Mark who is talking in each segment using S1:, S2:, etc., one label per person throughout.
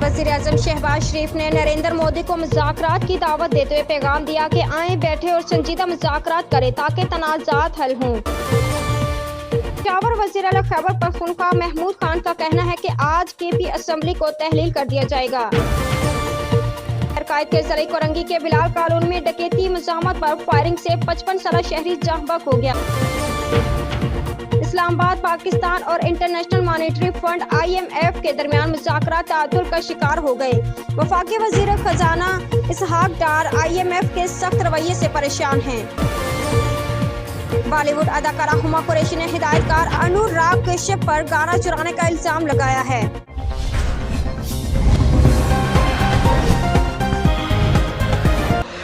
S1: वज़ीर आज़म शहबाज शरीफ ने नरेंद्र मोदी को मुज़ाकरात की दावत देते हुए पैगाम दिया कि आएं, बैठे और संजीदा मुज़ाकरात करें ताकि तनाज़ात हल हों। पेशावर वज़ीर आला खैबर पख्तूनख्वा महमूद खान का कहना है कि आज केपी असम्बली को तहलील कर दिया जाएगा। कायद के ज़रिए कोरंगी के बिलाल कॉलोनी में डकैती मुज़ाहमत पर फायरिंग से 55 साला शहरी जहाँ हो गया। इस्लामाबाद पाकिस्तान और इंटरनेशनल मॉनेटरी फंड IMF के दरमियान मुज़ाकरात ताअद्दुल का शिकार हो गए। वफाकी वज़ीर खजाना इसहाक डार IMF के सख्त रवैये से परेशान हैं। बॉलीवुड अदाकारा हुमा कुरैशी ने हिदायतकार अनुराग कश्यप पर गाना चुराने का इल्जाम लगाया है।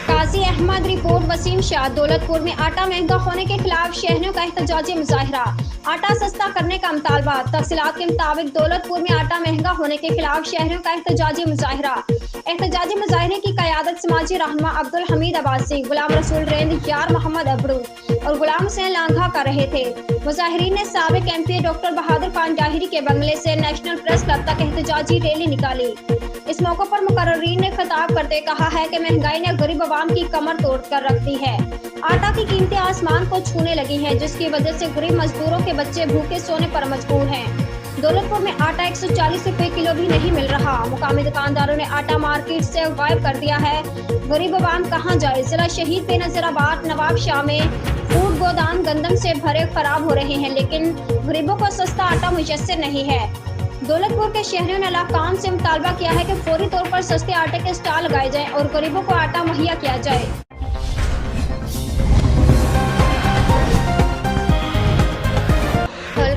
S1: काजी अहमद रिपोर्ट वसीम शाह दौलतपुर में आटा महंगा होने के खिलाफ शहरियों का एहतजाजी मुजाहिरा। आटा सस्ता करने का मुतालबा। तफसीलात के मुताबिक दौलतपुर में आटा महंगा होने के खिलाफ शहरियों का एहतजाजी मुजाहिरा। एहतजाजी मुजाहिरे की क़यादत समाजी रहनुमा अब्दुल हमीद अब्बासी, गुलाम रसूल रेंद, यार मोहम्मद अबरू और गुलाम हुसैन लांघा कर रहे थे। मुजाहिरीन ने साबिक MP डॉक्टर बहादुर खान जाहिरी के बंगले से नेशनल प्रेस क्लब तक एहतजाजी रैली निकाली। इस मौके पर मुकर्ररीन ने खिताब करते कहा है कि महंगाई ने गरीब अवाम की कमर तोड़ कर रख दी है। आटा की कीमतें आसमान को छूने लगी हैं, जिसकी वजह से गरीब मजदूरों के बच्चे भूखे सोने पर मजबूर हैं। दौलतपुर में आटा 140 रुपए किलो भी नहीं मिल रहा। मुकामी दुकानदारों ने आटा मार्केट से गायब कर दिया है। गरीब अवाम कहाँ जाए। जिला शहीद बेनज़ीराबाद नवाब शाह में फूड गोदाम गंदम से भरे खराब हो रहे हैं, लेकिन गरीबों को सस्ता आटा मुयस्सर नहीं है। दौलतपुर के शहरियों ने अलाकाम से मुतालबा किया है कि फौरी तौर पर सस्ते आटे के स्टॉल लगाए जाएं और गरीबों को आटा मुहैया किया जाए।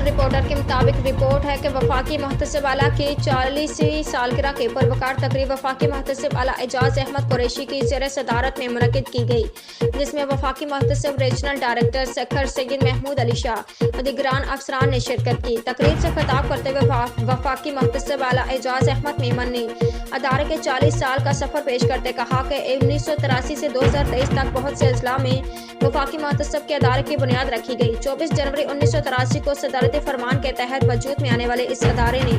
S1: रिपोर्टर के मुताबिक रिपोर्ट है कि वफाकी मुहतसिब आला की 40वीं सालगिरह के पुरवकार तकरीब वफाकी मुहतसिब आला एजाज अहमद कुरैशी की ज़ेर सदारत में मुनक़िद की गई, जिसमें वफाकी मुहतसिब रीजनल डायरेक्टर सखर सैयद महमूद अली शाह और दीगरान अफसरान ने शिरकत की। तकरीब से खिताब करते हुए वफाकी मुहतसिब आला एजाज अहमद मेमन ने अदारे के 40 साल का सफ़र पेश करते कहा कि 1983 से 2023 तक बहुत से अजला में वफाकी मुहतसिब के अदारे की बुनियाद रखी गई। 24 जनवरी 1983 को सदारती फरमान के तहत वजूद में आने वाले इस अदारे ने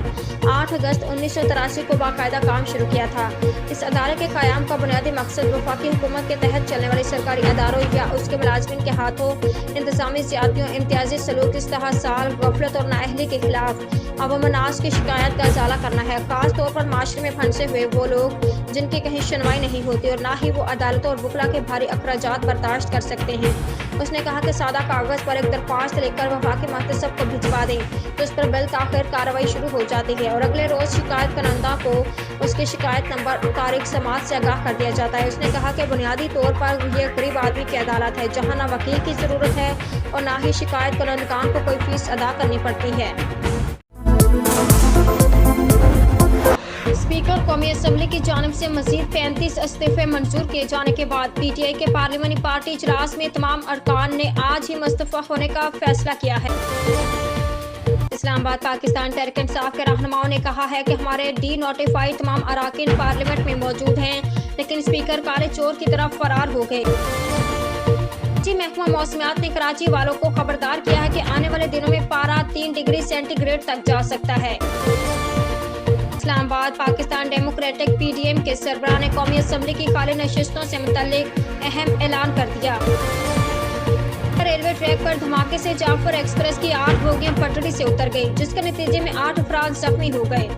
S1: 8 अगस्त 1983 को बाकायदा काम शुरू किया था। इस अदारे के क़याम का बुनियादी मकसद वफाकी हुकूमत के तहत चलने वाले सरकारी अदारों या उसके मुलाजमिन के हाथों इंतजामी ज़्यादतियों, इम्तियाजी सलूक, इस्तेहसाल, गफलत और नाअहली के खिलाफ अवाम-उन्नास की शिकायत का इजाला करना है। खास तौर पर माशरे में फंसे हुए वो लोग जिनकी कहीं सुनवाई नहीं होती और ना ही वो अदालतों और वकला के भारी अखराजात बर्दाश्त कर सकते हैं। उसने कहा कि सादा कागज़ पर एक दरख्वास्त लेकर वफाकी मुहतसिब को भिजवा दें तो उस पर बिलताखिर कार्रवाई शुरू हो जाती है और अगले रोज़ शिकायत करंदा को उसके शिकायत नंबर तारीख समात से आगाह कर दिया जाता है। उसने कहा कि बुनियादी तौर पर यह गरीब आदमी की अदालत है, जहाँ ना वकील की ज़रूरत है और ना ही शिकायत करंदगान को कोई फीस अदा करनी पड़ती है। स्पीकर कौमी असम्बली की जानिब से मजीद 35 इस्तीफे मंजूर किए जाने के बाद PTI के पार्लिमानी पार्टी इजलास में तमाम अरकान ने आज ही मुस्तफ़ा होने का फैसला किया है। इस्लामाबाद पाकिस्तान तहरीक इंसाफ के रहनुमाओं ने कहा है कि हमारे डी-नोटिफाइड तमाम अराकीन पार्लियामेंट में मौजूद हैं, लेकिन स्पीकर काले चोर की तरफ फरार हो गए। महकमा मौसमियात ने कराची वालों को खबरदार किया है कि आने वाले दिनों में पारा 3 डिग्री सेंटीग्रेड तक जा सकता है। इस्लामाबाद पाकिस्तान डेमोक्रेटिक PDM के सरबराह ने कौमी असम्बली की खाली नशिस्तों से मुतल्लिक अहम ऐलान कर दिया। रेलवे ट्रैक पर धमाके से जाफर एक्सप्रेस की 8 बोगियां पटरी से उतर गई, जिसके नतीजे में 8 अफराद जख्मी हो गए।